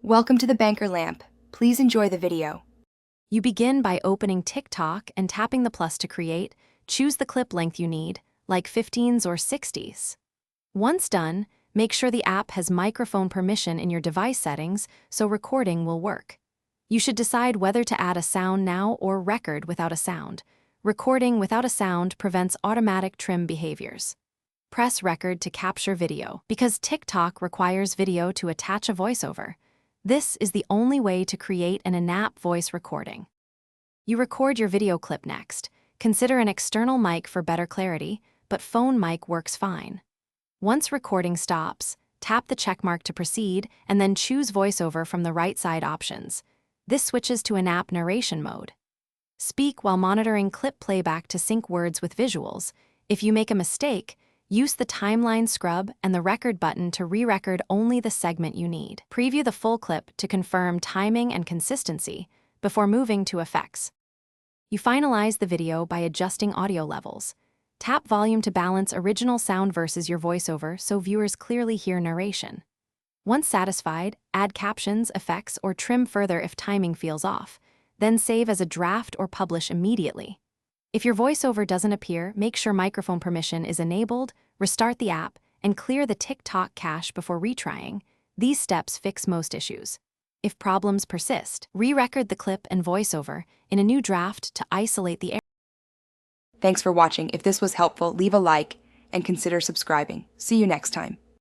Welcome to the Banker Lamp. Please enjoy the video. You begin by opening TikTok and tapping the plus to create. Choose the clip length you need, like 15s or 60s. Once done, make sure the app has microphone permission in your device settings so recording will work. You should decide whether to add a sound now or record without a sound. Recording without a sound prevents automatic trim behaviors. Press record to capture video, because TikTok requires video to attach a voiceover. This is the only way to create an in-app voice recording. You record your video clip next. Consider an external mic for better clarity, but phone mic works fine. Once recording stops, tap the checkmark to proceed and then choose voiceover from the right side options. This switches to in-app narration mode. Speak while monitoring clip playback to sync words with visuals. If you make a mistake, use the timeline scrub and the record button to re-record only the segment you need. Preview the full clip to confirm timing and consistency before moving to effects. You finalize the video by adjusting audio levels. Tap volume to balance original sound versus your voiceover so viewers clearly hear narration. Once satisfied, add captions, effects, or trim further if timing feels off. Then save as a draft or publish immediately. If your voiceover doesn't appear, make sure microphone permission is enabled, restart the app, and clear the TikTok cache before retrying. These steps fix most issues. If problems persist, re-record the clip and voiceover in a new draft to isolate the error. Thanks for watching. If this was helpful, leave a like and consider subscribing. See you next time.